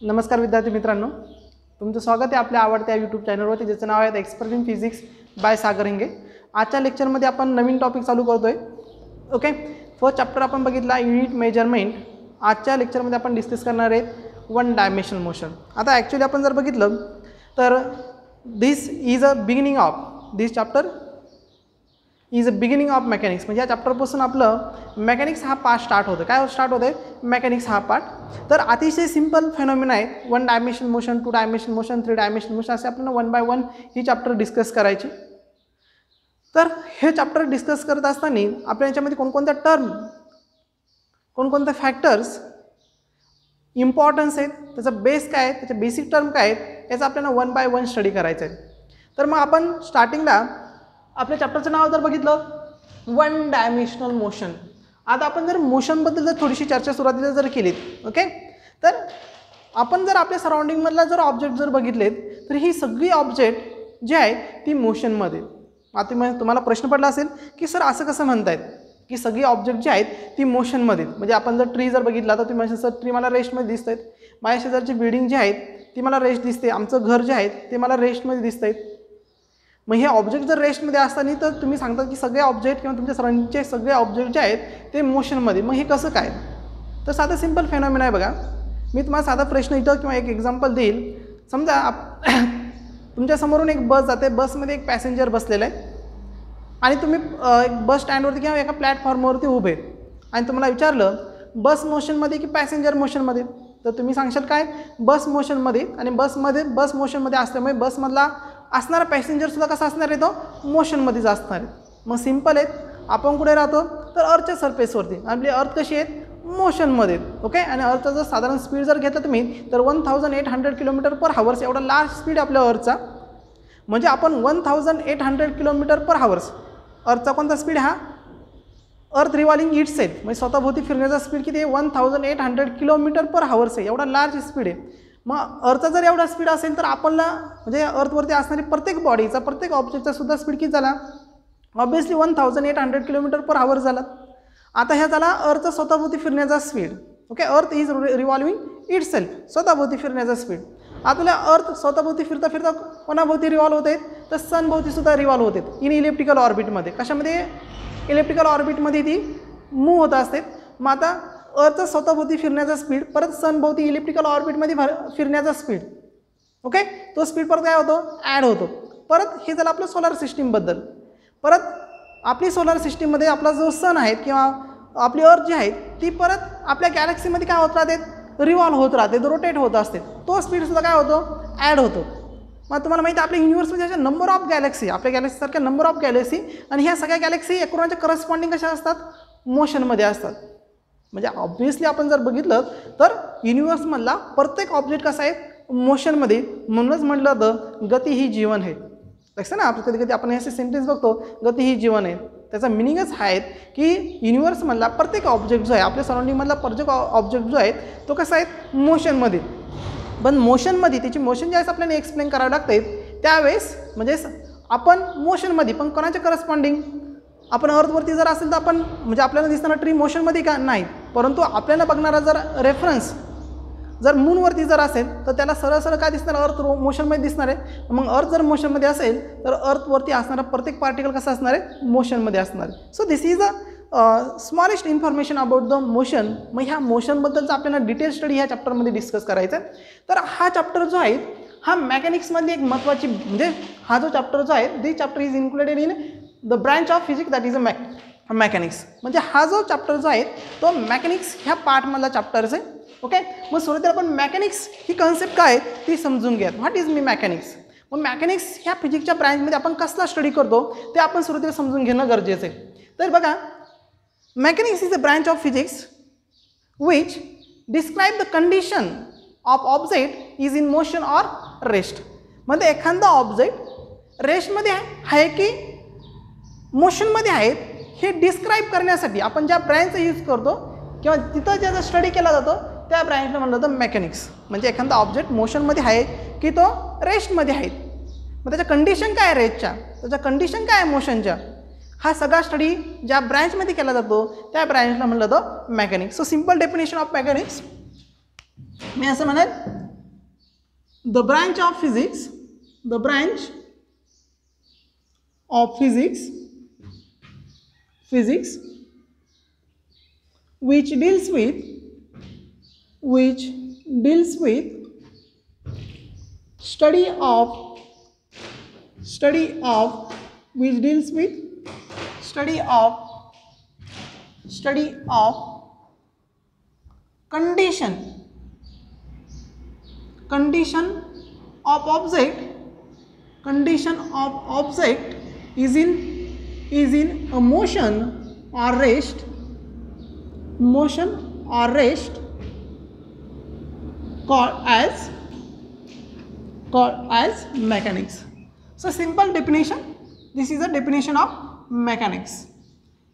नमस्कार विद्यार्थी मित्रांनो, तुमचं स्वागत आहे आपल्या आवडत्या यूट्यूब चॅनलवरती ज्याचं नाव आहे एक्सपर्ट इन फिजिक्स बाय सागर हिंगे। आजच्या लेक्चरमध्ये आपण नवीन टॉपिक चालू करतोय। ओके, फर्स्ट चॅप्टर आपण बघितला युनिट मेजरमेंट। आजच्या लेक्चरमध्ये आपण डिस्कस करणार आहेत वन डायमेन्शनल मोशन। आता ॲक्च्युली आपण जर बघितलं तर this is a beginning of this chapter is a beginning of mechanics. म्हणजे या चॅप्टरपासून आपलं मेकॅनिक्स हा पार्ट स्टार्ट होतं। काय स्टार्ट होतं आहे? मेकॅनिक्स हा पार्ट। तर अतिशय सिंपल फेनॉमिना आहे, one dimensional motion, two dimensional motion, three dimensional motion, असे आपल्याला one by one he chapter discuss करायची। तर हे चॅप्टर डिस्कस करत असताना आपल्या याच्यामध्ये कोणकोणत्या टर्म, कोणकोणत्या फॅक्टर्स इम्पॉर्टन्स आहेत, त्याचा बेस काय आहे, त्याचे बेसिक टर्म काय आहेत, याचा आपल्याला वन बाय वन स्टडी करायचं आहे। तर मग आपण स्टार्टिंगला आपल्या चॅप्टरचं नाव जर बघितलं वन डायमेन्शनल मोशन। आता आपण जर मोशनबद्दल जर थोडीशी चर्चा सुरुवातीला जर केली, ओके, तर आपण जर आपल्या सराउंडिंगमधला जर ऑब्जेक्ट जर बघितलेत तर ही सगळी ऑब्जेक्ट जी आहेत ती मोशनमध्ये। आता तुम्हाला प्रश्न पडला असेल की सर असं कसं म्हणतायत की सगळी ऑब्जेक्ट जी आहेत ती मोशनमध्ये? म्हणजे आपण जर ट्री जर बघितला तर तुम्ही म्हणशाल सर ट्री मला रेस्टमध्ये दिसत आहेत, माझ्या शेजारची बिल्डिंग जी आहेत ती मला रेस्ट दिसते, आमचं घर जे आहे ते मला रेस्टमध्ये दिसत आहेत। मग हे ऑब्जेक्ट जर रेस्टमध्ये असताना तर तुम्ही सांगता की सगळे ऑब्जेक्ट किंवा तुमच्या सराउंडिंगचे सगळे ऑब्जेक्ट जे आहेत ते मोशनमध्ये। मग हे कसं काय? तर साधं सिंपल फेनॉमिना आहे बघा। मी तुम्हाला साधा प्रश्न इथं किंवा एक एक्झाम्पल देईल। समजा तुमच्या समोरून एक बस जाते, बसमध्ये एक पॅसेंजर बसलेला आहे आणि तुम्ही एक बस स्टँडवरती किंवा एका प्लॅटफॉर्मवरती उभे आहेत आणि तुम्हाला विचारलं बस मोशनमध्ये की पॅसेंजर मोशनमध्ये, तर तुम्ही सांगशाल काय? बस मोशनमध्ये। आणि बस मोशनमध्ये असल्यामुळे बसमधला असणारा पॅसेंजरसुद्धा कसा असणार आहे? तो मोशनमध्येच असणार आहे। मग सिंपल आहेत, आपण कुठे राहतो तर अर्थच्या सरफेसवरती, आपली अर्थ कशी आहेत? मोशनमध्ये। ओके, आणि अर्थचा जर साधारण स्पीड जर घेतला तुम्ही तर 1800 किलोमीटर पर हावर्स एवढा लार्ज स्पीड आपल्या अर्थचा। म्हणजे आपण 1800 किलोमीटर पर हावर्स अर्थचा कोणता स्पीड? हा अर्थ रिव्हॉल्विंग इट्स सेल्फ, म्हणजे स्वतःभोवती फिरण्याचा स्पीड किती आहे? 1800 किलोमीटर पर हावर्स आहे, एवढा लार्ज स्पीड आहे। मग अर्थचा जर एवढा स्पीड असेल तर आपल्याला म्हणजे अर्थवरती असणारी प्रत्येक बॉडीचा, प्रत्येक ऑब्जेक्टचा सुद्धा स्पीड किती झाला? ऑब्वियसली 1800 किलोमीटर पर हावर झाला। आता ह्या झाला अर्थ स्वतःभोवती फिरण्याचा speed. Okay, earth is revolving it's self, स्वतःभोवती फिरण्याचा स्पीड। आपल्याला अर्थ स्वतःभोवती फिरता फिरता कोणाभोवती रिव्हॉल्व होत आहेत? तर सनभोवती सुद्धा रिव्हॉल्व होते इन इलेप्टिकल ऑर्बिटमध्ये। कशामध्ये? इलेप्टिकल ऑर्बिटमध्ये ती मूव्ह होत असते। मग आता अर्थ स्वतःभोवती फिरण्याचा स्पीड परत सनभोवती इलेप्टिकल ऑर्बिटमध्ये फिरण्याचा स्पीड, ओके, तो स्पीड परत काय होतो? ॲड होतो। परत हे झालं आपलं सोलार सिस्टीमबद्दल। परत आपली सोलार सिस्टीममध्ये आपला जो सन आहे किंवा आपली अर्थ जी आहे ती परत आपल्या गॅलेक्सीमध्ये काय होत राहते? रिव्हॉल्व होत राहते, रोटेट होत असते, तो स्पीडसुद्धा काय होतो? ॲड होतो। मग तुम्हाला माहिती आहे आपल्या युनिव्हर्समध्ये अशा नंबर ऑफ गॅलेक्सी, आपल्या गॅलेक्सीसारख्या नंबर ऑफ गॅलेक्सी, आणि ह्या सगळ्या गॅलेक्सी एकमेकांच्या करस्पॉन्डिंग कशा असतात? मोशनमध्ये असतात। म्हणजे ऑब्व्हियसली आपण जर बघितलं तर युनिव्हर्समधला प्रत्येक ऑब्जेक्ट कसा आहे? मोशनमध्ये। म्हणूनच म्हटलं जातं गती ही जीवन आहे। लक्षात ना, कधी कधी आपण असे सेंटेन्स बघतो गती ही जीवन आहे, त्याचा मिनिंगच आहे की युनिव्हर्समधला प्रत्येक ऑब्जेक्ट जो आहे, आपल्या सराउंडिंगमधला प्रत्येक ऑब्जेक्ट जो आहे तो कसा आहे? मोशनमध्ये। पण मोशनमध्ये त्याची मोशन ज्यावेळेस आपल्याला एक्सप्लेन करावं लागते त्यावेळेस म्हणजे आपण मोशनमध्ये, पण कोणाच्या करस्पॉन्डिंग? आपण अर्थवरती जर असेल तर आपण म्हणजे आपल्याला दिसणारा ट्री मोशनमध्ये का? नाही, परंतु आपल्याला बघणारा जर रेफरन्स जर मूनवरती जर असेल तर त्याला सरळ सरळ काय दिसणार? अर्थ मोशनमध्ये दिसणार आहे। मग अर्थ जर मोशनमध्ये असेल तर अर्थवरती असणारा प्रत्येक पार्टिकल कसा असणार आहे? मोशनमध्ये असणार आहे। So this is a smallest information about the motion. मग ह्या मोशनबद्दलचा आपल्याला डिटेल स्टडी ह्या चॅप्टरमध्ये डिस्कस करायचा आहे। तर हा चॅप्टर जो आहे हा मॅकॅनिक्समधली एक महत्त्वाची, म्हणजे हा जो चॅप्टर जो आहे this chapter is included in the branch of physics that is a mechanics. म्हणजे हा जो चॅप्टर जो आहे तो मॅकॅनिक्स ह्या पार्टमधला चॅप्टर्स आहे। ओके, मग सुरुवातीला आपण मॅकॅनिक्स ही कन्सेप्ट काय आहे ती समजून घ्या। What is mechanics? मग मॅकॅनिक्स ह्या फिजिक्सच्या ब्रँचमध्ये आपण कसला स्टडी करतो ते आपण सुरुवातीला समजून घेणं गरजेचं आहे। तर बघा, mechanics is a branch of physics which describe the condition of object is in motion or rest. म्हणजे एखादा ऑब्जेक्ट रेस्टमध्ये आहे की मोशनमध्ये आहेत हे डिस्क्राईब करण्यासाठी आपण ज्या ब्रँचचा यूज करतो किंवा तिथं ज्याचा स्टडी केला जातो त्या ब्रँचला म्हणलं जातं मॅकॅनिक्स। म्हणजे एखादा ऑब्जेक्ट मोशनमध्ये आहे की तो रेस्टमध्ये आहे, मग त्याच्या कंडिशन काय आहे रेस्टच्या, त्याच्या कंडिशन काय आहे मोशनच्या, हा सगळा स्टडी ज्या ब्रँचमध्ये केला जातो त्या ब्रँचला म्हणलं जातं mechanics. So simple definition of mechanics मी असं म्हणेल the branch of physics, the branch of physics which deals with study of condition of object is in a motion or rest called as mechanics. So simple definition, this is a definition of mechanics.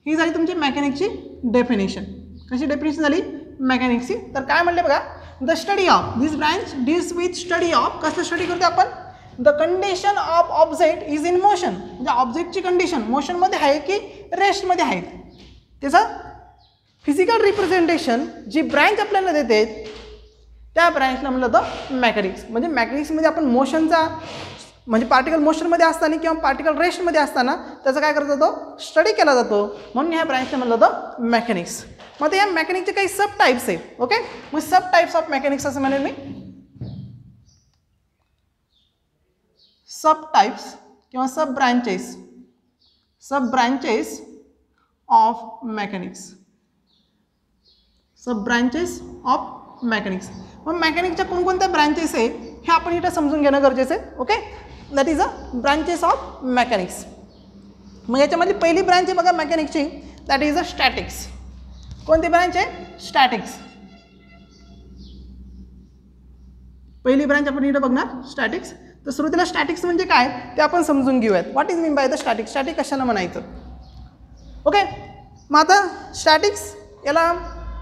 ही झाली तुमची मेकॅनिक्सची definition. कशी definition झाली मेकॅनिक्सची? तर काय म्हणले बघा, the study of, this branch deals with study of, कसं study करतो आपण, the condition of object is in motion, म्हणजे ऑब्जेक्टची कंडिशन मोशनमध्ये आहे की रेस्टमध्ये आहे, त्याचं फिजिकल रिप्रेझेंटेशन जी ब्रँच आपल्याला देते त्या ब्रँचला म्हणलं जातं मेकॅनिक्स. म्हणजे मेकॅनिक्समध्ये आपण मोशनचा म्हणजे पार्टिकल मोशनमध्ये असताना किंवा पार्टिकल रेस्टमध्ये असताना त्याचा काय करता जातो, स्टडी केला जातो, म्हणून ह्या ब्रँचला म्हणलं जातं मेकॅनिक्स. मग या मेकॅनिक्सचे काही सब टाइप्स आहेत. ओके, मग सब टाइप्स ऑफ मेकॅनिक्स असं म्हणेल मी, सब टाइप्स किंवा सब ब्रांचेस ऑफ मेकॅनिक्स, मग मेकॅनिक्सच्या कोणकोणत्या ब्रांचेस आहे हे आपण इथं समजून घेणं गरजेचं आहे. Okay, that is a branches of mechanics. मग याच्यामध्ये पहिली ब्रांच आहे बघा मेकॅनिक्सची, दॅट इज अ स्टॅटिक्स. कोणती ब्रांच आहे, स्टॅटिक्स. पहिली ब्रांच आपण इथं बघणार स्टॅटिक्स. तर सुरुवातीला स्टॅटिक्स म्हणजे काय ते आपण समजून घेऊयात. What is mean by the static, static कशाला म्हणायचं. ओके, मग आता स्टॅटिक्स याला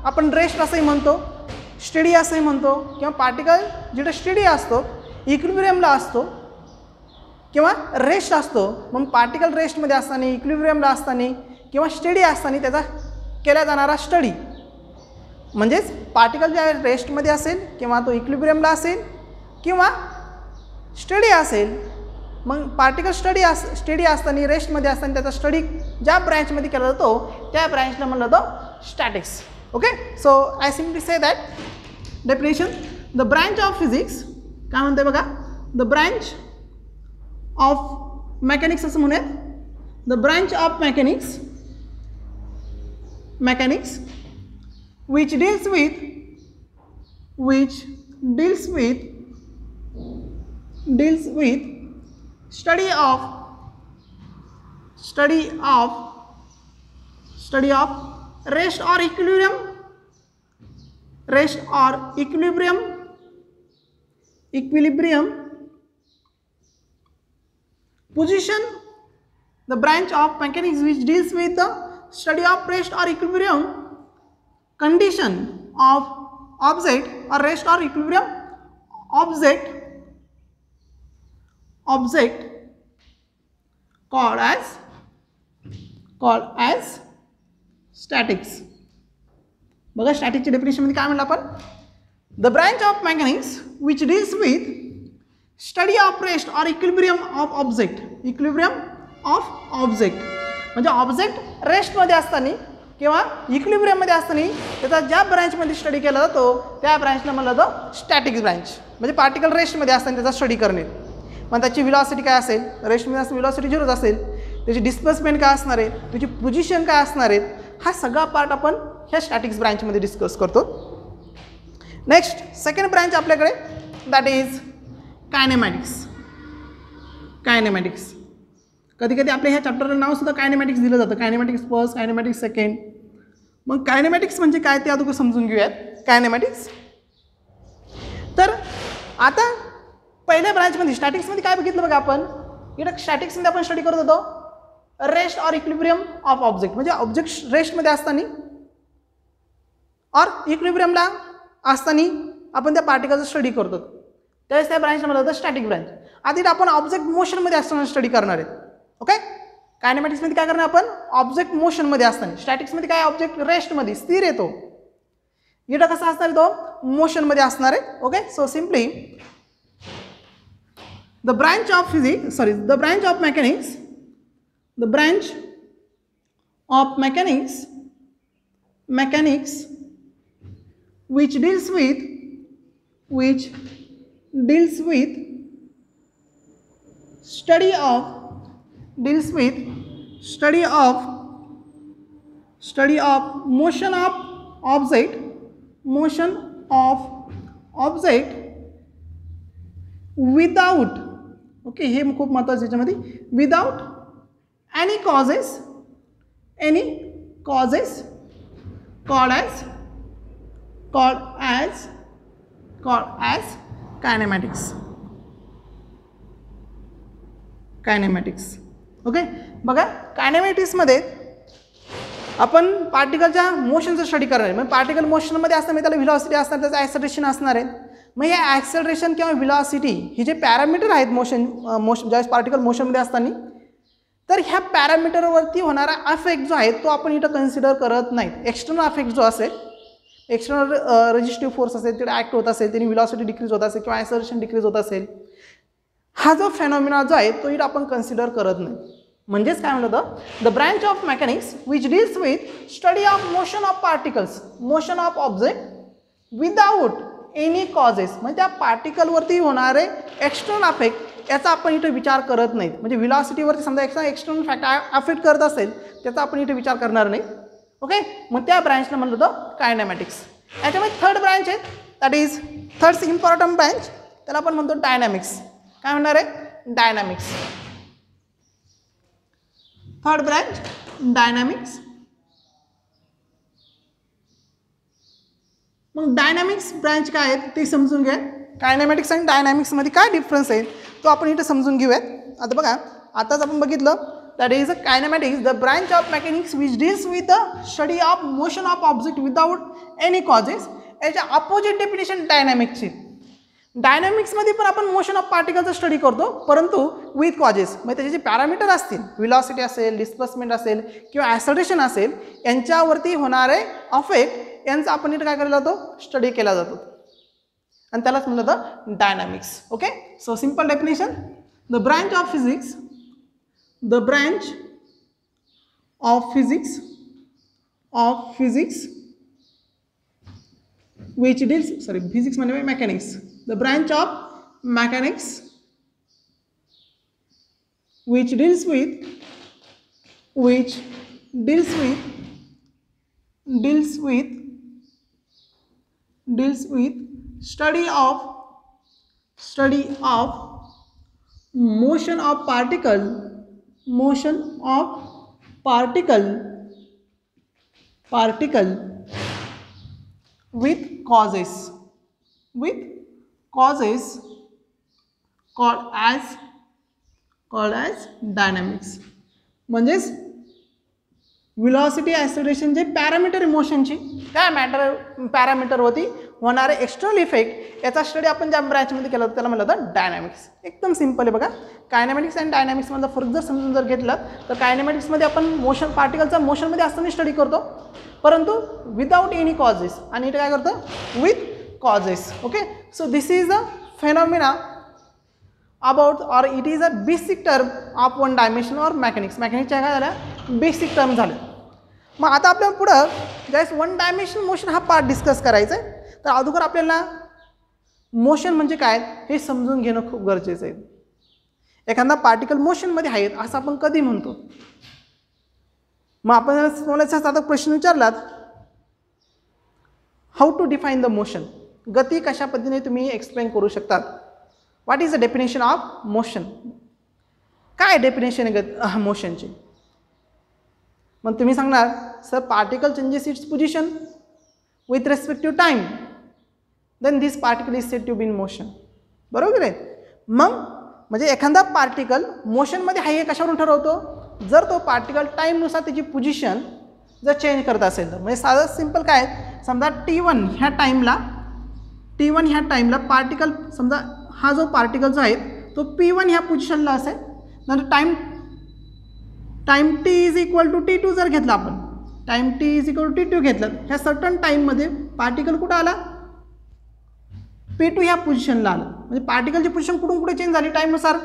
आपण रेस्ट असंही म्हणतो, स्टडी असंही म्हणतो, किंवा पार्टिकल जिथं स्टडी असतो इक्विलिब्रियमला असतो किंवा रेस्ट असतो. मग पार्टिकल रेस्टमध्ये असताना, इक्विलिब्रियमला असताना किंवा स्टडी असताना त्याचा केला जाणारा स्टडी, म्हणजेच पार्टिकल ज्या रेस्टमध्ये असेल किंवा तो इक्विलिब्रियमला असेल किंवा स्टडी असेल, मग पार्टिकल स्टडी असताना रेस्टमध्ये असताना त्याचा स्टडी ज्या ब्रँचमध्ये केला जातो त्या ब्रँचला म्हणलं जातं statics. Okay, so I simply say that definition, the branch of physics, काय म्हणते बघा, द ब्रँच ऑफ मेकॅनिक्स असं म्हणूयात, the branch of mechanics which deals with study of rest or equilibrium position. The branch of mechanics which deals with the study of rest or equilibrium condition of object or rest or equilibrium object called as statics. बघा स्टॅटिकची definition मध्ये काय म्हणलं आपण, the branch of mechanics which deals with study of rest और equilibrium of object, म्हणजे object रेस्टमध्ये असताना किंवा इक्विलिब्रियममध्ये असताना त्याचा ज्या ब्रँचमध्ये स्टडी केला जातो त्या ब्रँचला म्हणलं जातं स्टॅटिक ब्रँच. म्हणजे पार्टिकल रेस्टमध्ये असताना त्याचा स्टडी करणे. मग त्याची व्हेलॉसिटी काय असेल, रेस्टमध्ये असताना व्हेलॉसिटी 0 असेल, त्याची डिस्प्लेसमेंट काय असणार आहे, त्याची पोझिशन काय असणार आहे, हा सगळा पार्ट आपण ह्या स्टॅटिक्स ब्रँचमध्ये डिस्कस करतो. नेक्स्ट सेकंड ब्रँच आपल्याकडे, दॅट इज कायनेमॅटिक्स. कधी कधी आपल्या ह्या चॅप्टरचं नाव सुद्धा कायनेमॅटिक्स दिलं जातं, कायनेमॅटिक्स फर्स्ट, कायनेमॅटिक्स सेकंड. मग कायनेमॅटिक्स म्हणजे काय ते अगोदर समजून घेऊयात. कायनेमॅटिक्स, तर आता पहिल्या ब्रांचमध्ये स्टॅटिक्समध्ये काय बघितलं बघा आपण, इकडे स्टॅटिक्समध्ये आपण स्टडी करत होतो रेस्ट और इक्विलिब्रियम ऑफ ऑब्जेक्ट, म्हणजे ऑब्जेक्ट रेस्टमध्ये असताना और इक्विलिब्रियमला असताना आपण त्या पार्टिकलचा स्टडी करतो, त्यावेळेस त्या ब्रांचला म्हणलं जातं स्टॅटिक ब्रांच. आता आपण ऑब्जेक्ट मोशनमध्ये असताना स्टडी करणार आहेत. ओके, कायनेमॅटिक्समध्ये काय करणार आपण, ऑब्जेक्ट मोशनमध्ये असताना. स्टॅटिक्समध्ये काय, ऑब्जेक्ट रेस्टमध्ये स्थिर येतो, इकडं कसा असणार तो मोशनमध्ये असणार आहे. Okay, so simply the branch of physics, sorry, the branch of mechanics, the branch of mechanics which deals with study of motion of object without, okay, हे खूप महत्त्वाचं याच्यामध्ये, without any causes called as kinematics. Okay, बघा कायनेमॅटिक्स मध्ये आपण पार्टिकलच्या मोशनचं study करणार आहे. म्हणजे पार्टिकल मोशनमध्ये असणार, म्हणजे त्याला व्हेलॉसिटी असणार, त्याचं ॲक्सेलरेशन असणार आहे. मग या ॲक्सेलरेशन किंवा व्हेलॉसिटी ही जे पॅरामीटर आहेत मोशन ज्यावेळेस पार्टिकल मोशनमध्ये असताना, तर ह्या पॅरामीटरवरती होणारा अफेक्ट जो आहे तो आपण इथं कन्सिडर करत नाहीत. एक्सटर्नल अफेक्ट जो असेल, एक्सटर्नल रेजिस्टिव्ह फोर्स असेल, तिथे ॲक्ट होत असेल, त्याने व्हेलॉसिटी डिक्रीज होत असेल किंवा ॲक्सेलरेशन डिक्रीज होत असेल, हा जो फेनॉमिना जो आहे तो इथं आपण कन्सिडर करत नाही. म्हणजेच काय म्हणलं होतं, the branch of mechanics which deals with study of motion of particles, motion of object without any causes, म्हणजे त्या पार्टिकलवरती होणारे एक्सटर्नल अफेक्ट याचा आपण इथे विचार करत नाहीत. म्हणजे व्हेलॉसिटीवरती समजा एक्सटर्नल फॅक्ट अफेक्ट करत असेल त्याचा आपण इथे विचार करणार नाही. ओके, मग त्या ब्रँचला म्हणलं होतं कायनेमॅटिक्स. याच्यामध्ये थर्ड ब्रँच आहे, that is third important branch, त्याला आपण म्हणतो डायनॅमिक्स. काय म्हणणार आहे, डायनॅमिक्स. Third branch dynamics. मग डायनॅमिक्स ब्रँच काय आहेत ते समजून घ्या. कायनेमॅटिक्स आणि डायनॅमिक्समध्ये काय डिफरन्स आहे तो आपण इथे समजून घेऊयात. आता बघा, आताच आपण बघितलं, that is a kinematics the branch of mechanics which deals with the study of motion of object without any causes. याच्या अपोजिट डेफिनेशन डायनॅमिक्सची. डायनॅमिक्समध्ये पण आपण मोशन ऑफ पार्टिकलचा स्टडी करतो, परंतु विथ कॉजेस, म्हणजे त्याचे जे पॅरामीटर असतील, व्हेलॉसिटी असेल, डिस्प्लेसमेंट असेल किंवा ॲक्सेलरेशन असेल, यांच्यावरती होणारे अफेक्ट यांचा आपण इथे काय केला जातो, स्टडी केला जातो, आणि त्यालाच म्हणलं जातं dynamics. Okay, so simple definition, the branch of physics which deals, sorry, physics म्हणजे mechanics, the branch of mechanics which deals with study of motion of particle with causes called as dynamics. म्हणजेच velocity, acceleration जे parameter मोशनची त्या पॅरामीटरवरती होणारे external effect याचा study आपण ज्या ब्रँचमध्ये केला त्याला म्हणलं जातं डायनॅमिक्स. एकदम सिंपल आहे बघा. कायनेमॅटिक्स आणि डायनॅमिक्समधला फरक जर समजून जर घेतला तर कायनेमॅटिक्समध्ये आपण मोशन पार्टिकलचा मोशनमध्ये असताना स्टडी करतो, परंतु विदाउट एनी कॉजेस, आणि इथे काय करतो, with causes. Okay, so this is a phenomena about, or it is a basic term of one dimension or mechanics. मॅकॅनिक्सच्या काय झाल्या, बेसिक टर्म झाल्या. मग आता आपल्या पुढं ज्यावेळेस वन डायमेन्शन मोशन हा पार्ट डिस्कस करायचा आहे, तर अगोदर आपल्याला मोशन म्हणजे काय हे समजून घेणं खूप गरजेचं आहे. एखादा पार्टिकल मोशनमध्ये आहेत असं आपण कधी म्हणतो. मग आपण तुम्हाला आता प्रश्न विचारलात, how to define the motion, गती कशा पद्धतीने तुम्ही एक्सप्लेन करू शकतात. What is the definition of motion, काय डेफिनेशन आहे मोशनची. मग तुम्ही सांगणार, sir particle changes its position with respective time, then this particle is said to be in motion. बरोबर आहे. मग म्हणजे एखादा पार्टिकल मोशनमध्ये आहे हे कशावरून ठरवतो, जर तो पार्टिकल टाईमनुसार त्याची पोझिशन जर चेंज करत असेल तर. म्हणजे साधं सिंपल काय, समजा T1 ह्या टाईमला पार्टिकल, समजा हा जो पार्टिकल जो आहे तो P1 ह्या पोझिशनला असेल, नंतर time T is equal to T2 जर घेतला आपण, time T is equal to T2 घेतलं, ह्या सर्टन टाईममध्ये पार्टिकल कुठं आला, P2 ह्या पोझिशनला आला. म्हणजे पार्टिकलची पोझिशन कुठून कुठे चेंज झाली टाईमनुसार.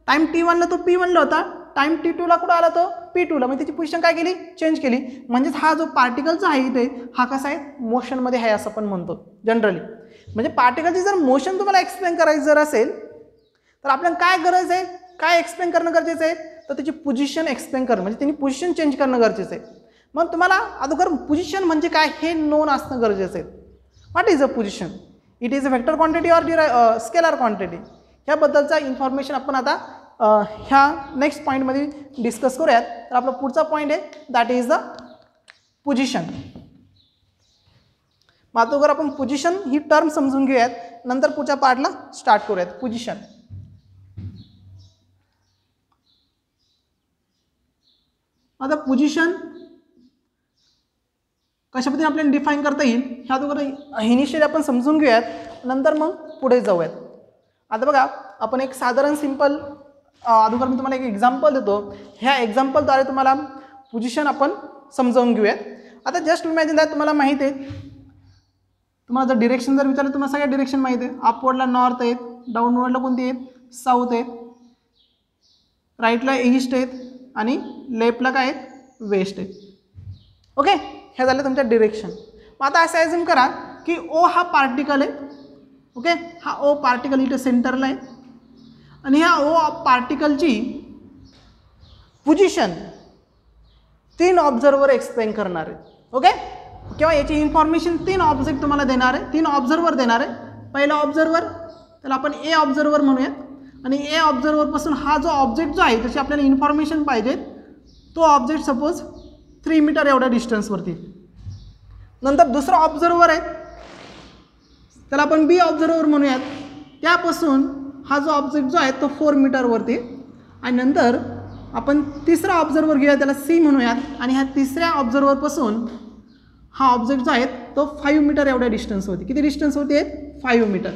टाईम T1ला तो P1ला होता, टाईम T2ला कुठं आला तो P2ला, म्हणजे त्याची पोझिशन काय केली चेंज केली. म्हणजेच हा जो पार्टिकलचा आहे इथे हा कसा आहे मोशनमध्ये आहे असं पण म्हणतो जनरली. म्हणजे पार्टिकलची जर मोशन तुम्हाला एक्सप्लेन करायचं जर असेल तर आपल्याला काय गरज आहे, काय एक्सप्लेन करणं गरजेचं आहे, तर त्याची पोझिशन एक्सप्लेन करणं म्हणजे त्यांनी पोझिशन चेंज करणं गरजेचं आहे. मग तुम्हाला अगोदर पोझिशन म्हणजे काय हे नोन असणं गरजेचं आहे. What is a position, it is a vector quantity or scalar quantity, ह्याबद्दलचा इन्फॉर्मेशन आपण आता ह्या नेक्स्ट पॉईंटमध्ये डिस्कस करूयात. तर आपला पुढचा पॉईंट आहे दॅट इज द पोझिशन. मग अगोदर आपण पोझिशन ही टर्म समजून घेऊयात, नंतर पुढच्या पार्टला स्टार्ट करूयात. पोझिशन आता पोझिशन कशा पद्धतीने आपल्याला डिफाईन करता येईल ह्या अगोदर इनिशियली आपण समजून घेऊयात, नंतर मग पुढे जाऊयात. आता बघा आपण एक साधारण सिंपल अगोदर मी तुम्हाला एक एक्झाम्पल देतो, ह्या एक्झाम्पलद्वारे तुम्हाला पोझिशन आपण समजावून घेऊयात. आता जस्ट इमॅजिन दॅट तुम्हाला माहिती आहे, तुम्हाला जर डिरेक्शन जर विचारलं तुम्हाला सगळ्या डिरेक्शन माहिती आहे. अपवर्डला नॉर्थ आहेत, डाऊनवर्डला कोणती आहेत साऊथ आहेत, राईटला ईस्ट आहेत आणि लेफ्टला काय आहेत वेस्ट आहेत. ओके, हे झालं तुमच्या डिरेक्शन. मग आता असं ॲझ्युम करा की ओ हा पार्टिकल आहे. ओके, हा ओ पार्टिकल इथे सेंटरला आहे आणि ह्या ओ पार्टिकलची पोझिशन 3 ऑब्झर्वर एक्सप्लेन करणार आहे. ओके, किंवा याची इन्फॉर्मेशन 3 ऑब्जेक्ट तुम्हाला देणार आहे, 3 ऑब्झर्वर देणार आहे. पहिला ऑब्झर्वर त्याला आपण ए ऑब्झर्वर म्हणूयात आणि ए ऑब्झर्वरपासून हा जो ऑब्जेक्ट जो आहे त्याची आपल्याला इन्फॉर्मेशन पाहिजे, तो ऑब्जेक्ट सपोज 3 मीटर एवढ्या डिस्टन्सवरती. नंतर दुसरा ऑब्झर्वर आहे त्याला आपण बी ऑब्झर्वर म्हणूयात, त्यापासून हा जो ऑब्जेक्ट जो आहे तो 4 मीटरवरती. आणि नंतर आपण तिसरा ऑब्झर्वर घेऊया त्याला सी म्हणूयात आणि ह्या तिसऱ्या ऑब्झर्वरपासून हा ऑब्जेक्ट जो आहे तो 5 मीटर एवढ्या डिस्टन्सवरती. किती डिस्टन्सवरती आहेत 5 मीटर.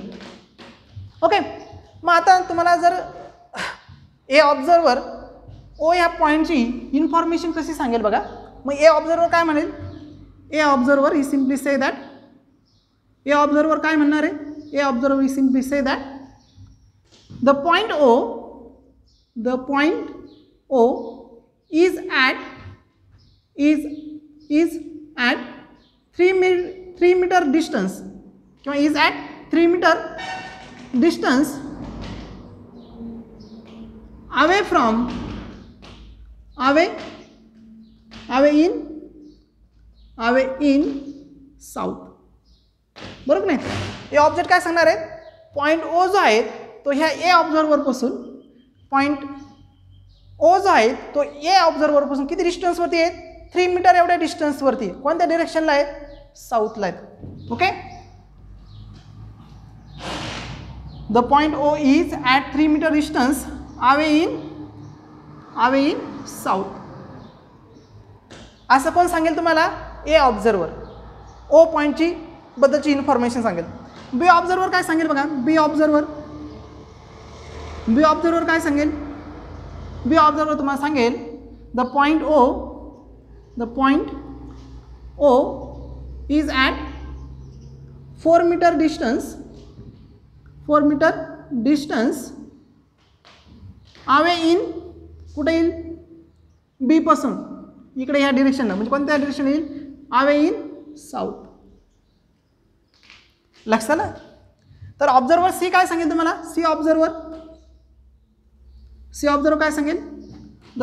ओके, मग आता तुम्हाला जर ए ऑब्झर्वर ओ या पॉईंटची इन्फॉर्मेशन कशी सांगेल बघा. मग ए ऑब्झर्वर काय म्हणेल, a observer he simply say that, a observer काय म्हणणार आहे, a observer he simply say that the point O is at 3 meter distance किंवा is at 3 meter distance away in south. बरोबर नाही, हे ऑब्जेक्ट काय सांगणार आहे, पॉईंट ओ जो आहे तो ह्या ए ऑब्झर्वरपासून, पॉईंट ओ जो आहे तो ए ऑब्झर्वरपासून किती डिस्टन्सवरती आहे 3 मीटर एवढ्या डिस्टन्सवरती. कोणत्या डिरेक्शनला आहे, साऊथला आहेत. Okay, the point O is at 3 metre distance away in south. असं कोण सांगेल तुम्हाला, ए ऑब्झर्वर ओ पॉईंटची बद्दलची इन्फॉर्मेशन सांगेल. बी ऑब्झर्वर काय सांगेल बघा, बी ऑब्झर्वर काय सांगेल, बी ऑब्झर्वर तुम्हाला सांगेल the point O is at 4 metre distance away in, कुठे येईल बी पासून इकडे ह्या डिरेक्शनला, म्हणजे कोणत्या डिरेक्शन येईल, अवे इन साऊथ. लक्षात आलं. तर ऑब्झर्वर सी काय सांगेल तुम्हाला, सी ऑब्झर्वर काय सांगेल, the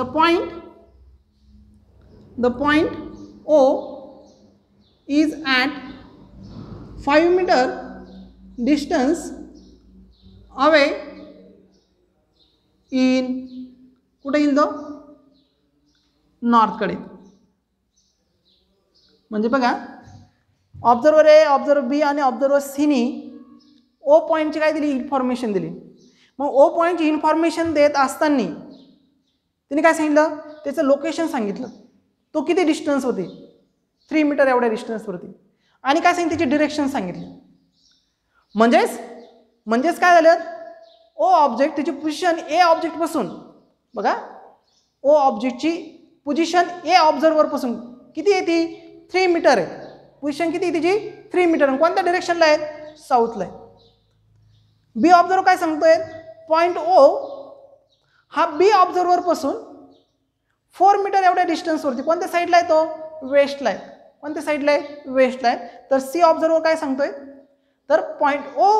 point O is at 5 metre distance away in, कुठे येईल तो नॉर्थकडे. म्हणजे बघा ऑब्झर्वर ए, ऑब्झर्वर बी आणि ऑब्झर्वर सीनी ओ पॉईंटची काय दिली, इन्फॉर्मेशन दिली. मग ओ पॉईंटची इन्फॉर्मेशन देत असताना तिने काय सांगितलं, त्याचं लोकेशन सांगितलं, तो किती डिस्टन्स होती 3 मीटर एवढ्या डिस्टन्सवरती, आणि काय सांगितलं त्याची डिरेक्शन सांगितली. म्हणजेच काय झालं, ओ ऑब्जेक्ट त्याची पोझिशन ए ऑब्जेक्टपासून, बघा ओ ऑब्जेक्टची पोझिशन ए ऑब्झर्वरपासून किती आहे ती 3 मीटर आहे. पोझिशन किती आहे तिची 3 मीटर. कोणत्या डिरेक्शनला आहे, साऊथला आहे. बी ऑब्झर्वर काय सांगतोय, पॉईंट ओ हा बी ऑब्झर्वर पासून 4 मीटर एवढ्या डिस्टन्सवरती कोणत्या साईडला आहे तो, वेस्टला आहे. कोणत्या साईडला आहे, वेस्टला आहे. तर सी ऑब्झर्वर काय सांगतोय, तर पॉईंट ओ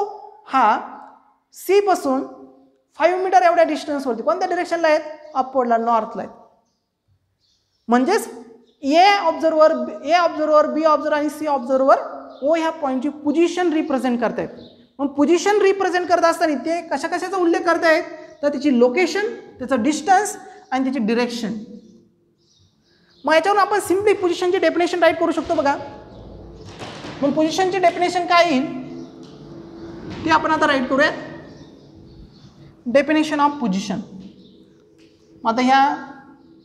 हा सी पासून 5 मीटर एवढ्या डिस्टन्सवरती कोणत्या डिरेक्शनला आहेत, अपवर्डला, नॉर्थला आहेत. म्हणजेच ए ऑब्झर्वर, बी ऑब्झर्वर आणि सी ऑब्झर्वर ओ ह्या पॉईंटची पोझिशन रिप्रेझेंट करतायत. मग पोझिशन रिप्रेझेंट करत असताना ते कशा कशाचा उल्लेख करतायत, तर त्याची लोकेशन, त्याचं डिस्टन्स आणि त्याची डिरेक्शन. मग याच्यावरून आपण सिम्पली पोझिशनची डेफिनेशन राईट करू शकतो बघा. मग पोझिशनची डेफिनेशन काय येईल ते आपण आता राईट करूयात. Definition of position. आता ह्या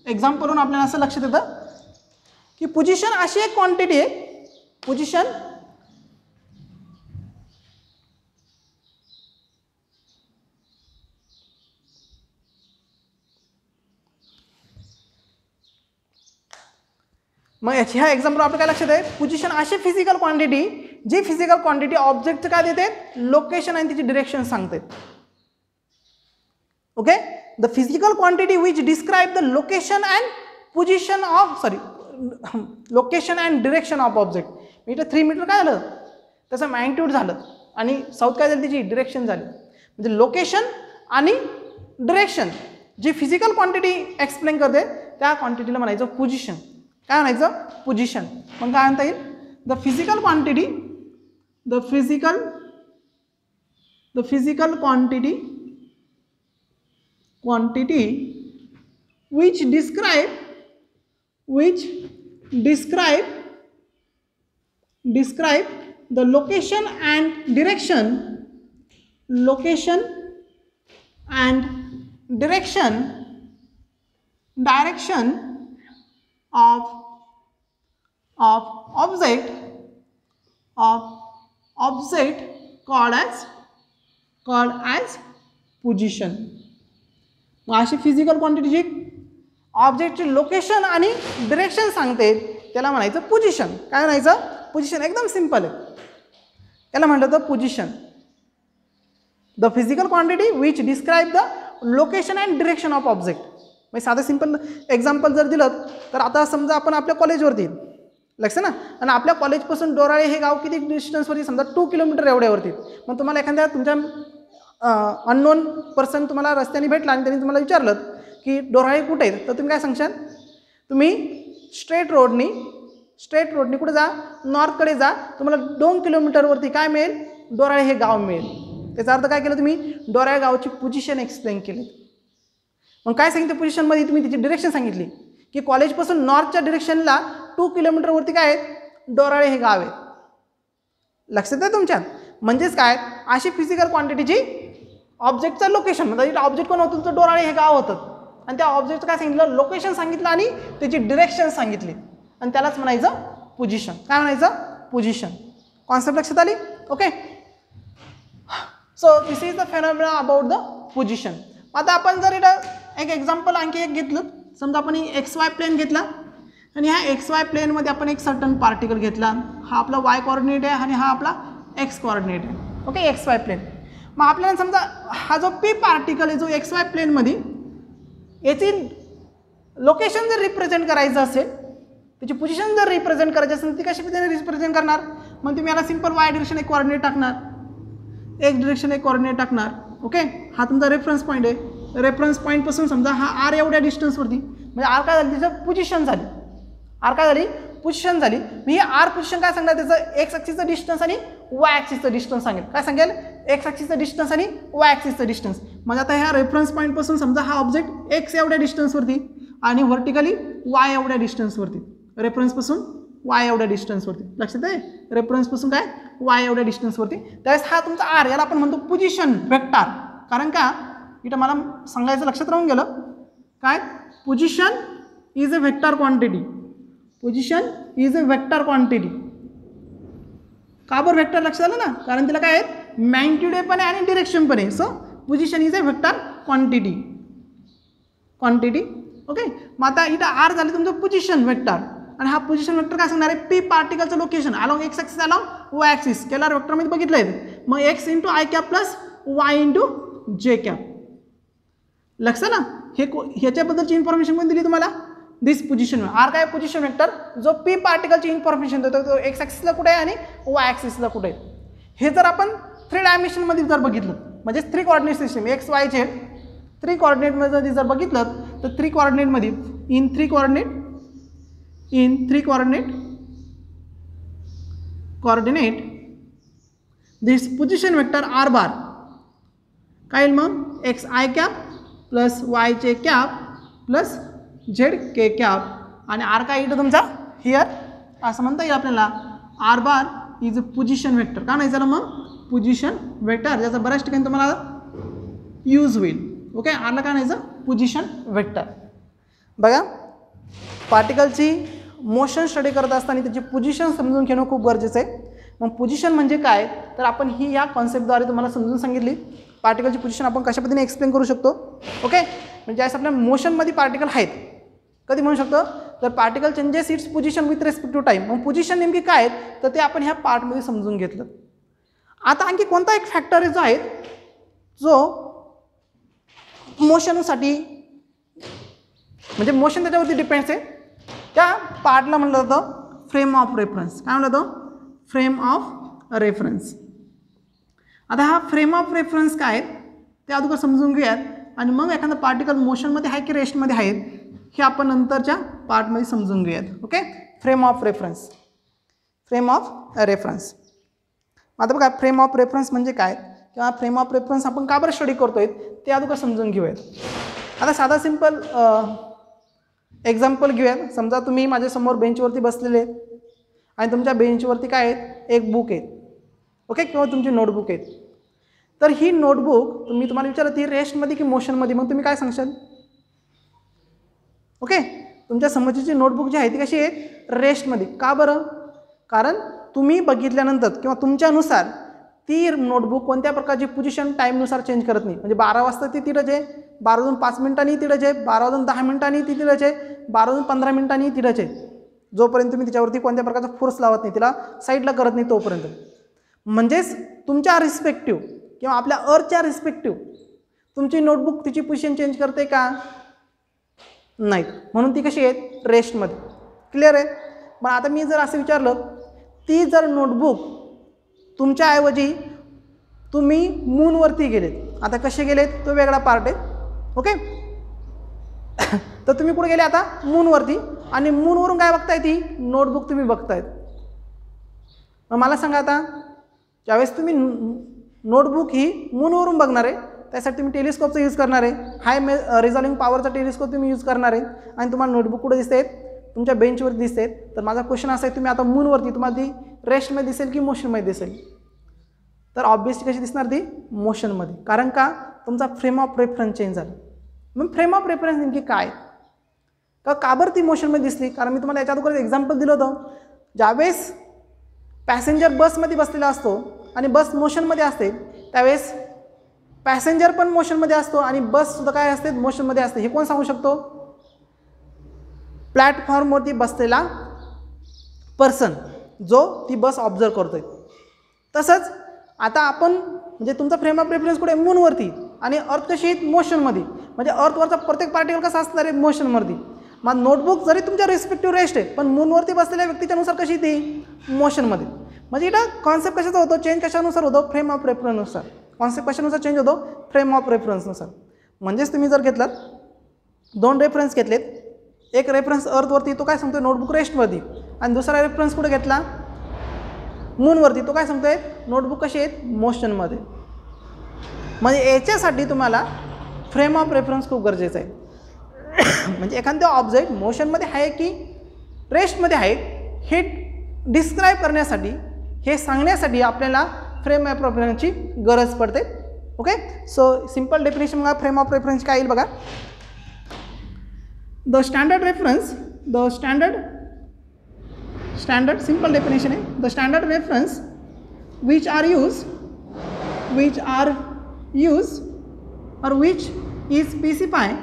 एक्झाम्पलवरून आपल्याला असं लक्षात येतं की पोझिशन अशी एक क्वांटिटी आहे, पोझिशन मग ह्या एक्झाम्पल आपलं काय लक्षात आहे, पोझिशन अशी फिजिकल क्वांटिटी, जी फिजिकल क्वांटिटी ऑब्जेक्टचं काय देते, लोकेशन आणि त्याची डिरेक्शन सांगते. Okay, the physical quantity which describe the location and position of location and direction of object. इथं 3 मीटर काय झालं, त्याचं मॅग्निट्यूड झालं आणि साऊथ काय झालं, त्याची डिरेक्शन झाली. म्हणजे लोकेशन आणि डिरेक्शन जी फिजिकल क्वांटिटी एक्सप्लेन करते त्या क्वांटिटीला म्हणायचं पोझिशन. काय म्हणायचं, पोझिशन. मग काय म्हणता येईल, the physical quantity which describe the location and direction of object called as position. मग अशी फिजिकल क्वांटिटी जी ऑब्जेक्टची लोकेशन आणि डिरेक्शन सांगते त्याला म्हणायचं पोझिशन. काय म्हणायचं, पोझिशन. एकदम सिंपल आहे. त्याला म्हटलं तर position, the physical quantity which describe the location and direction of object. म्हणजे साधं सिंपल एक्झाम्पल जर दिलं तर आता समजा आपण आपल्या कॉलेजवरती लक्ष ना, आणि आपल्या कॉलेजपासून डोराळे हे गाव किती डिस्टन्सवरती, समजा 2 किलोमीटर एवढ्यावरती. मग तुम्हाला एखाद्या तुमच्या अननोन पर्सन तुम्हाला रस्त्याने भेटला आणि त्यांनी तुम्हाला विचारलं की डोराळे कुठे आहेत, तर तुम्ही काय सांगशाल, तुम्ही स्ट्रेट रोडनी कुठे जा, नॉर्थकडे जा, तुम्हाला 2 किलोमीटरवरती काय मिळेल, डोराळे हे गाव मिळेल. त्याचा अर्थ काय केलं, तुम्ही डोराळे गावची पोझिशन एक्सप्लेन केली. मग काय सांगितलं पोझिशनमध्ये, तुम्ही त्याची डिरेक्शन सांगितली की कॉलेजपासून नॉर्थच्या डिरेक्शनला 2 किलोमीटरवरती काय आहेत, डोराळे हे गाव आहे. लक्षात आहे तुमच्यात. म्हणजेच काय, अशी फिजिकल क्वांटिटीची ऑब्जेक्टचं लोकेशन, म्हणजे ऑब्जेक्ट कोण होतं, तुमचं डोराळे हे गाव होतं, आणि त्या ऑब्जेक्टचं काय सांगितलं, लोकेशन सांगितलं आणि त्याची डिरेक्शन सांगितली, आणि त्यालाच म्हणायचं पोझिशन. काय म्हणायचं, पोझिशन. कॉन्सेप्ट लक्षात आली. Okay, so this is the phenomena about the position. आता आपण जर इथं एक एक्झाम्पल आणखी एक घेतलं, समजा आपण XY प्लेन घेतला आणि ह्या XY प्लेनमध्ये आपण एक सर्टन पार्टिकल घेतला. हा आपला Y कोऑर्डिनेट आहे आणि हा आपला X कोऑर्डिनेट आहे. Okay, XY plane. मग आपल्याला समजा हा जो P पार्टिकल आहे जो XY प्लेनमध्ये, याची लोकेशन जर रिप्रेझेंट करायचं असेल, त्याची पोझिशन जर रिप्रेझेंट करायची असेल, ती कशी पद्धतीने रिप्रेझेंट करणार. मग तुम्ही याला सिंपल Y डिरेक्शन एक कोऑर्डिनेट टाकणार, X डिरेक्शन एक कोऑर्डिनेट टाकणार. ओके, हा तुमचा रेफरन्स पॉईंट आहे. रेफरन्स पॉईंटपासून समजा हा R एवढ्या डिस्टन्सवरती, म्हणजे R काय झाली, त्याचं पोझिशन झाली. R काय झाली, पोझिशन झाली. मी हे R पोझिशन काय सांगणार, त्याचं X ॲक्सिसचं डिस्टन्स आणि Y ॲक्सिसचं डिस्टन्स सांगेल. काय सांगेल, X ॲक्सिसचं डिस्टन्स आणि Y ॲक्सिसचं डिस्टन्स. म्हणजे आता ह्या रेफरन्स पॉईंटपासून समजा हा ऑब्जेक्ट X एवढ्या डिस्टन्सवरती आणि व्हर्टिकली Y एवढ्या डिस्टन्सवरती, रेफरन्सपासून Y एवढ्या डिस्टन्सवरती. लक्षात आहे, रेफरन्सपासून काय, Y एवढ्या डिस्टन्सवरती. त्यावेळेस हा तुमचा R, याला आपण म्हणतो पोझिशन वेक्टर. कारण का, इथं मला सांगायचं लक्षात राहून गेलं, काय, position is a vector quantity. Position is a vector quantity. का बरं वेक्टर, लक्षात आलं ना, कारण तिला काय आहे, मॅग्निट्यूड पण आहे आणि डिरेक्शन पण आहे. So position is a vector quantity. Okay, मग आता इथं R झाली तुमचं पोझिशन वेक्टर, आणि हा पोझिशन वेक्टर काय सांगणार आहे, P पार्टिकलचं location along X axis along Y axis. Scalar वेक्टरमध्ये बघितलं आहे. मग X × I cap plus Y into J cap. लक्षात ना, ह्याच्याबद्दलची इन्फॉर्मेशन कोण दिली तुम्हाला, दिस पोझिशन. आर काय पोझिशन वेक्टर जो पी पार्टिकलची इन्फॉर्मेशन देतो, तो एक्स ॲक्सिसला कुठे आहे आणि वाय ॲक्सिसला कुठे आहे. हे जर आपण 3 डायमेन्शनमध्ये जर बघितलं, म्हणजे 3 coordinate system X Y Z 3 कोऑर्डिनेटमध्ये जर बघितलं तर 3 कोऑर्डिनेटमध्ये in 3 coordinate this position vector R bar काय येईल मग, X I cap plus Y J cap plus Z K cap. आणि आर काय येईल तुमचा हिअर, असं म्हणता येईल आपल्याला R bar is a position vector. का नाही झालं मग पोझिशन वेक्टर, ज्याचा बऱ्याच ठिकाणी तुम्हाला यूज होईल. ओके, आरला काय नाही पोझिशन वेक्टर. बघा, पार्टिकलची मोशन स्टडी करत असताना त्याची पोझिशन समजून घेणं खूप गरजेचं आहे. मग पोझिशन म्हणजे काय, तर आपण ही या कॉन्सेप्टद्वारे तुम्हाला समजून सांगितली. पार्टिकलची पोझिशन आपण कशा पद्धतीने एक्सप्लेन करू शकतो. ओके, म्हणजे असं आपल्या मोशनमध्ये पार्टिकल आहेत, कधी म्हणू शकतो, तर particle changes its position with respect to time. मग पोझिशन नेमकी काय आहेत, तर ते आपण ह्या पार्टमध्ये समजून घेतलं. आता आणखी कोणता एक फॅक्टर जो आहे जो मोशनसाठी, म्हणजे मोशन त्याच्यावरती डिपेंड्स आहे, त्या पार्टला म्हणलं जातं फ्रेम ऑफ रेफरन्स. काय म्हणलं जातं, फ्रेम ऑफ रेफरन्स. आता हा फ्रेम ऑफ रेफरन्स काय आहे ते अगोदर समजून घेऊयात, आणि मग एखादा पार्टिकल मोशनमध्ये आहे की रेस्टमध्ये आहेत हे आपण नंतरच्या पार्टमध्ये समजून घेऊयात. Okay, frame of reference. आता बघा, फ्रेम ऑफ रेफरन्स म्हणजे काय किंवा फ्रेम ऑफ रेफरन्स आपण का बरं स्टडी करतोय ते अगोदर समजून घेऊयात. आता साधा सिंपल एक्झाम्पल घेऊयात. समजा तुम्ही माझ्यासमोर बेंचवरती बसलेले आणि तुमच्या बेंचवरती काय आहेत, एक बुक आहे. ओके, किंवा तुमची नोटबुक आहे. तर ही नोटबुक तुम्ही तुम्हाला विचारत ती रेस्टमध्ये की मोशनमध्ये, मग तुम्ही काय सांगशाल. ओके, तुमच्या समोरची नोटबुक जी आहे ती कशी आहे, रेस्टमध्ये. का बरं, कारण तुम्ही बघितल्यानंतर किंवा तुमच्यानुसार ती नोटबुक कोणत्या प्रकारची पोझिशन टाईमनुसार चेंज करत नाही. म्हणजे 12 वाजता ती तिथंच आहे, 12 वाजून 5 मिनिटांनी तिथंच आहे, 12 वाजून 10 मिनिटांनी ती तिथंच आहे, 12 वाजून 15 मिनिटांनी तिथंच आहे, जोपर्यंत तुम्ही तिच्यावरती कोणत्या प्रकारचा फोर्स लावत नाही, तिला साईडला करत नाही तोपर्यंत. म्हणजेच तुमच्या रिस्पेक्टिव्ह किंवा आपल्या अर्थच्या रिस्पेक्टिव्ह तुमची नोटबुक तिची पोझिशन चेंज करते का, नाही. म्हणून ती कशी आहे, रेस्टमध्ये. क्लिअर आहे. पण आता मी जर असं विचारलं, ती जर नोटबुक तुमच्याऐवजी तुम्ही मूनवरती गेलेत, आता कसे गेलेत तो वेगळा पार्ट आहे. ओके, तर तुम्ही कुठे गेले आता, मूनवरती, आणि मूनवरून काय बघताय, ती नोटबुक तुम्ही बघतायत. मग मला सांगा, आता ज्यावेळेस तुम्ही नोटबुक ही मूनवरून बघणार आहे, त्यासाठी तुम्ही टेलिस्कोपचा यूज करणार आहे, हाय रिझॉल्विंग पॉवरचा टेलिस्कोप तुम्ही यूज करणार आहे, आणि तुम्हाला नोटबुक कुठे दिसते, तुमच्या बेंचवरती दिसते. तर माझा क्वेश्चन असा आहे, तुम्ही आता मूनवरती तुम्हाला ती रेस्टमध्ये दिसेल की मोशनमध्ये दिसेल, तर ऑब्वियसली कशी दिसणार, ती मोशनमध्ये. कारण का, तुमचा फ्रेम ऑफ रेफरन्स चेंज झाला. मग फ्रेम ऑफ रेफरन्स नेमकी काय, का बरं ती मोशनमध्ये दिसली, कारण मी तुम्हाला याच्या अगोदर एक्झाम्पल दिलं होतं. ज्यावेळेस पॅसेंजर बसमध्ये बसलेला असतो आणि बस मोशनमध्ये असते, त्यावेळेस पॅसेंजर पण मोशनमध्ये असतो आणि बससुद्धा काय असते, मोशनमध्ये असते. हे कोण सांगू शकतो, प्लॅटफॉर्मवरती बसलेला पर्सन जो ती बस ऑब्झर्व करतोय. तसंच आता आपण, म्हणजे तुमचा फ्रेम ऑफ रेफरन्स कुठे, मूनवरती, आणि अर्थ कशी आहे, मोशनमध्ये. म्हणजे अर्थवरचा प्रत्येक पार्टिकल कसा असणार आहे, मोशनवरती. मग नोटबुक जरी तुमच्या रिस्पेक्टिव्ह रेस्ट आहे, पण मूनवरती बसलेल्या व्यक्तीच्यानुसार कशी ती मोशनमध्ये. म्हणजे इथं कॉन्सेप्ट कशाचा होतो, चेंज कशानुसार होतो, फ्रेम ऑफ रेफरन्सनुसार. कॉन्सेप्ट कशानुसार चेंज होतो, फ्रेम ऑफ रेफरन्सनुसार. म्हणजेच तुम्ही जर घेतलात, 2 रेफरन्स घेतलेत, एक रेफरन्स अर्थवरती, तो काय सांगतोय, नोटबुक रेस्टवरती, आणि दुसरा रेफरन्स कुठे घेतला, मूनवरती, तो काय सांगतोय, नोटबुक कशी आहेत, मोशनमध्ये. म्हणजे याच्यासाठी तुम्हाला फ्रेम ऑफ रेफरन्स खूप गरजेचं आहे. म्हणजे एखादं ऑब्जेक्ट मोशनमध्ये आहे की रेस्टमध्ये आहे हे डिस्क्राईब करण्यासाठी, हे सांगण्यासाठी आपल्याला फ्रेम ऑफ रेफरन्सची गरज पडते. ओके, सो सिंपल डेफिनेशन बघा, फ्रेम ऑफ रेफरन्स काय येईल बघा. The standard reference, standard simple definition आहे, the standard reference which are used or which is specifying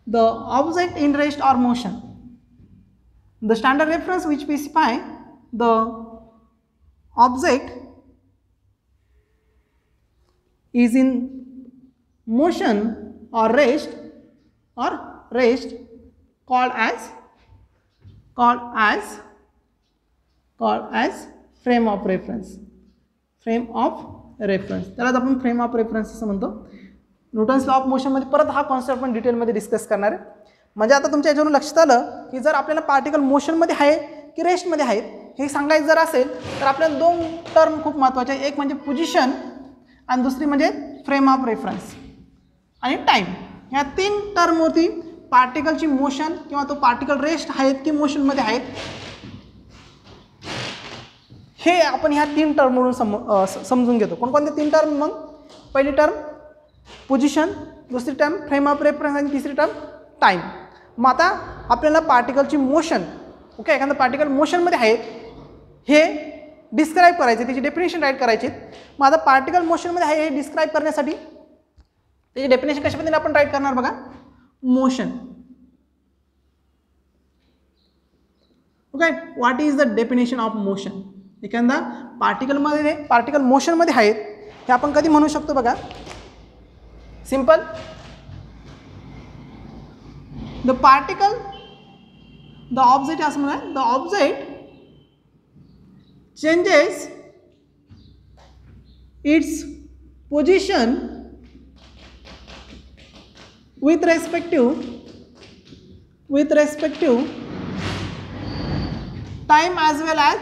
the object in rest or motion. The standard reference which specify the object is in motion or rest called as frame of reference. Frame of reference, त्यालाच आपण frame of reference असं म्हणतो. Newton's law of मोशनमध्ये परत हा concept आपण डिटेलमध्ये discuss करणार आहे. म्हणजे आता तुमच्या याच्यावरून लक्षात आलं की जर आपल्याला पार्टिकल मोशनमध्ये आहे की रेस्टमध्ये आहेत हे सांगायचं जर असेल तर आपल्याला दोन टर्म खूप महत्त्वाचे आहे. एक म्हणजे पोझिशन आणि दुसरी म्हणजे फ्रेम ऑफ रेफरन्स आणि टाईम. ह्या तीन टर्मवरती पार्टिकलची मोशन किंवा तो पार्टिकल रेस्ट आहेत की मोशनमध्ये आहेत हे आपण ह्या तीन टर्मवरून समजून घेतो. कोणकोणते तीन टर्म? मग पहिली टर्म पोझिशन, दुसरी टर्म फ्रेम ऑफ रेफरन्स आणि तिसरी टर्म टाईम. मग आता आपल्याला पार्टिकलची मोशन, ओके, एखादं पार्टिकल मोशनमध्ये आहे हे डिस्क्राईब करायचे, त्याची डेफिनेशन राईट करायची. मग आता पार्टिकल मोशनमध्ये आहे हे डिस्क्राईब करण्यासाठी त्याची डेफिनेशन कशा पद्धतीने आपण राईट करणार बघा. Motion, okay, what is the definition of motion. एखादा पार्टिकल मोशनमध्ये आहेत हे आपण कधी म्हणू शकतो बघा. Simple, the particle, the object असं म्हणा, the object changes its position with respect to time as well as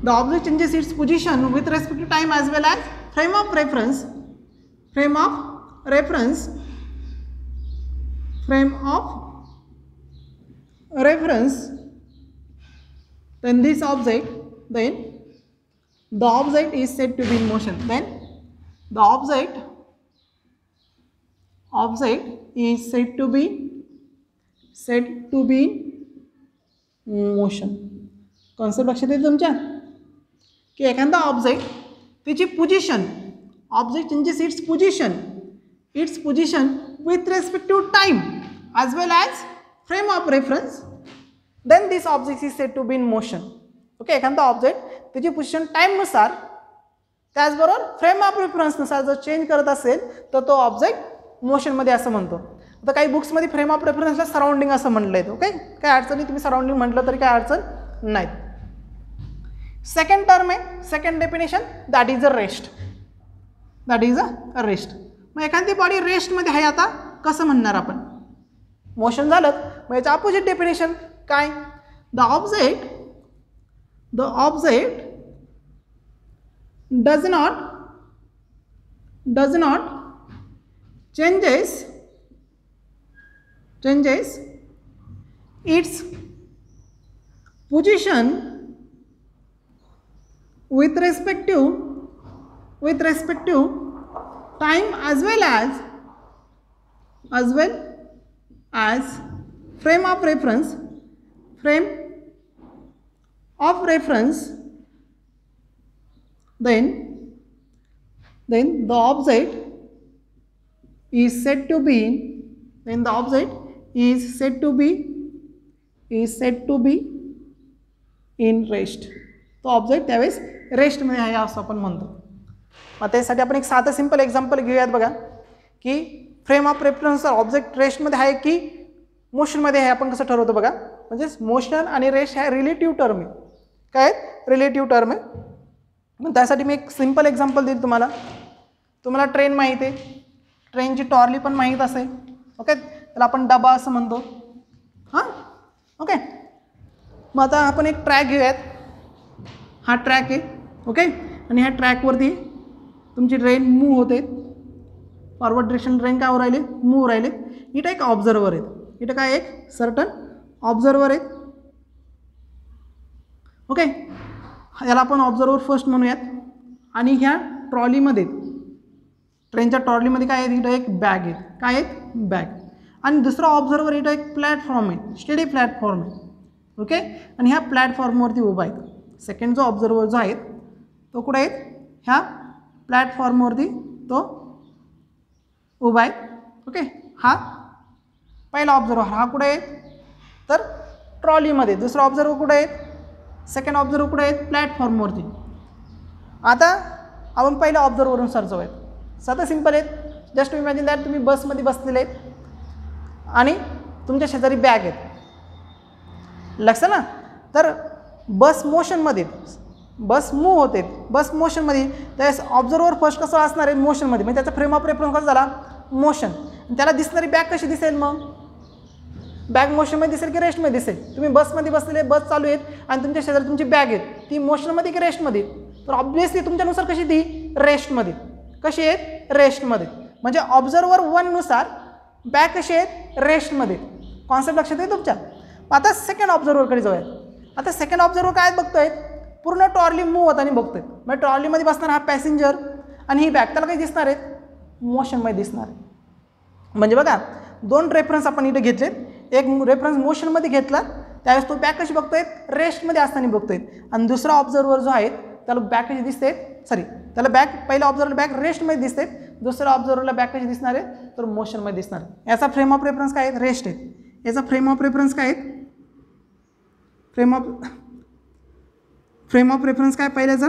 the object changes its position with respect to time as well as frame of reference, then this object, the object is said to be in motion. Then the object is said to be in motion. Concept लक्षात येते तुमच्या की एखादा object त्याची position, object changes its position with respect to time as well as frame of reference, then this object is said to be in motion. Okay, एखादा object त्याची position टाईमनुसार त्याचबरोबर फ्रेम ऑफ रेफरन्सनुसार जर चेंज करत असेल तर तो ऑब्जेक्ट मोशनमध्ये असं म्हणतो. आता काही बुक्समध्ये फ्रेम ऑफ रेफरन्सला सराउंडिंग असं म्हटलं आहे. ओके, काय अडचण नाही, तुम्ही सराउंडिंग म्हटलं तरी काय अडचण नाही. सेकंड टर्म आहे, second definition, that is a rest. मग एखादी बॉडी रेस्टमध्ये आहे आता कसं म्हणणार आपण? मोशन झालं मग याचं अपोजिट डेफिनेशन काय? The object does not changes its position with respect to time as well as frame of reference, then the object is said to be in rest. तो ऑब्जेक्ट त्यावेळेस रेस्टमध्ये आहे असं आपण म्हणतो. मग त्यासाठी आपण एक साधं सिंपल एक्झाम्पल घेऊयात बघा की फ्रेम ऑफ रेफरन्स ऑब्जेक्ट रेस्टमध्ये आहे की मोशनमध्ये आहे आपण कसं ठरवतो बघा. म्हणजे मोशन आणि रेस्ट ह्या रिलेटिव्ह टर्म आहे. काय रिलेटिव्ह टर्म आहे. मग त्यासाठी मी एक सिंपल एक्झाम्पल देईल तुम्हाला ट्रेन माहीत आहे, ट्रेनची टॉर्ली पण माहीत असेल. ओके, त्याला आपण डबा असं म्हणतो. हां, ओके. मग आता आपण एक ट्रॅक घेऊयात. हा ट्रॅक आहे. ओके, आणि ह्या ट्रॅकवरती तुमची ट्रेन मूव्ह होते. फॉरवर्ड डिरेक्शन ट्रेन काय राहिले, मूव्ह राहिले. इथं एक ऑब्झर्वर आहेत, इथं काय एक सर्टन ऑब्झर्वर आहेत. ओके, याला आपण ऑब्झर्वर फर्स्ट म्हणूयात. आणि ह्या ट्रॉलीमध्ये, ट्रेनच्या ट्रॉलीमध्ये काय आहे, इथं एक बॅग आहे. काय आहे, बॅग. आणि दुसरा ऑब्झर्वर इथं एक प्लॅटफॉर्म आहे, स्टडी प्लॅटफॉर्म आहे. ओके, आणि ह्या प्लॅटफॉर्मवरती उभा आहे. सेकंड जो ऑब्झर्वर जो आहे तो कुठे आहे, ह्या प्लॅटफॉर्मवरती तो उभा आहे. ओके, हा पहिला ऑब्झर्वर. हा कुठे आहे तर ट्रॉलीमध्ये. दुसरा ऑब्झर्वर कुठे आहे, सेकंड ऑब्झर्वर कुठे आहेत, प्लॅटफॉर्मवरती. आता आपण पहिल्या ऑब्झर्वरवरून सर जाऊयात. साधं सिंपल आहेत. जस्ट इमॅजिन दॅट तुम्ही बसमध्ये बसलेले आहेत आणि तुमच्या शेजारी बॅग आहेत. लक्षात ना, तर बस मोशनमध्ये, बस मूव होते, बस मोशनमध्ये. त्यावेळेस ऑब्झर्वर फर्स्ट कसं असणार आहे, मोशनमध्ये. म्हणजे त्याचा फ्रेम ऑफ रेफरन्स कसा झाला, मोशन. त्याला दिसणारी बॅग कशी दिसेल, मग बॅग मोशनमध्ये दिसेल की रेस्टमध्ये दिसेल. तुम्ही बसमध्ये बसलेले, बस चालू आहेत आणि तुमच्या शेजारी तुमची बॅग आहे, ती मोशनमध्ये की रेस्टमध्ये, तर ऑब्व्हियसली तुमच्यानुसार कशी ती रेस्टमध्ये. कशी आहेत, रेस्टमध्ये. म्हणजे ऑब्झर्वर 1 नुसार बॅग कशी आहेत, रेस्टमध्ये. कॉन्सेप्ट लक्षात आहे तुमच्या. आता सेकंड ऑब्झर्वरकडे जाऊयात. आता सेकंड ऑब्झर्वर काय बघतोय, पूर्ण ट्रॉली मूव होताना बघतोय. म्हणजे ट्रॉलीमध्ये बसणार हा पॅसेंजर आणि ही बॅग, त्याला काही दिसणार आहेत, मोशनमध्ये दिसणार आहे. म्हणजे बघा, 2 रेफरन्स आपण इथे घेतलेत. एक रेफरन्स मोशनमध्ये घेतला, त्यावेळेस तो बॅग कशी बघतोय, रेस्टमध्ये असताना बघतोय. आणि दुसरा ऑब्झर्वर जो आहे त्याला बॅग कशी दिसते, त्याला बॅग, पहिला ऑब्झर्वर बॅग रेस्टमध्ये दिसते, दुसऱ्या ऑब्झर्वरला बॅग कशी दिसणार आहे तर मोशनमध्ये दिसणार आहे. याचा फ्रेम ऑफ रेफरन्स काय आहे, रेस्ट आहे. याचा फ्रेम ऑफ रेफरन्स काय आहे, फ्रेम ऑफ रेफरन्स काय पहिल्याचा,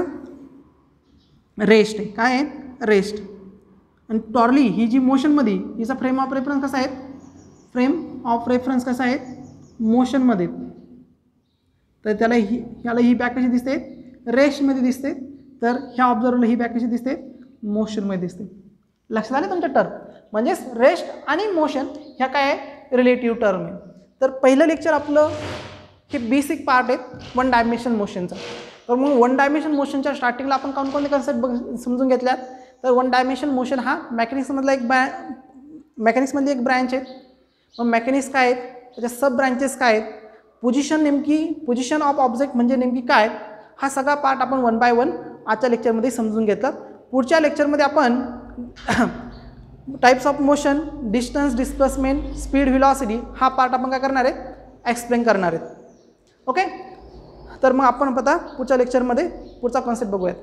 रेस्ट आहे. काय आहे, रेस्ट. आणि ट्रॉली ही जी मोशनमध्ये, हिचा फ्रेम ऑफ रेफरन्स कसा आहे, फ्रेम ऑफ रेफरन्स कसा आहे, मोशनमध्ये. तर ह्याला ही बॅग कशी दिसते, रेस्टमध्ये दिसते. तर ह्या ऑब्झर्वरला ही बॅग कशी दिसते, मोशनमध्ये दिसते. लक्षात आलं तुमच्या टर्म. म्हणजेच रेस्ट आणि मोशन ह्या काय आहे, रिलेटिव्ह टर्म आहे. तर पहिलं लेक्चर आपलं हे बेसिक पार्ट आहे 1 डायमेन्शन मोशनचा. तर मग 1 डायमेन्शन मोशनच्या स्टार्टिंगला आपण कोणकोणते कन्सेप्ट समजून घेतल्यात. तर 1 डायमेन्शन मोशन हा मेकॅनिक्समधला मेकॅनिक्समधली एक ब्रँच आहे. मग मेकॅनिक्स काय आहेत, त्याच्या सब ब्रँचेस काय आहेत, पोझिशन ऑफ ऑब्जेक्ट म्हणजे नेमकी काय, हा सगळा पार्ट आपण 1 बाय 1 आजच्या लेक्चरमध्ये समजून घेतला. पुढच्या लेक्चरमध्ये आपण types of motion, distance, displacement, speed, velocity हा पार्ट आपण काय करणार आहे, एक्सप्लेन करणार आहेत. ओके, तर मग आपण आता पुढच्या लेक्चरमध्ये पुढचा कॉन्सेप्ट बघूयात.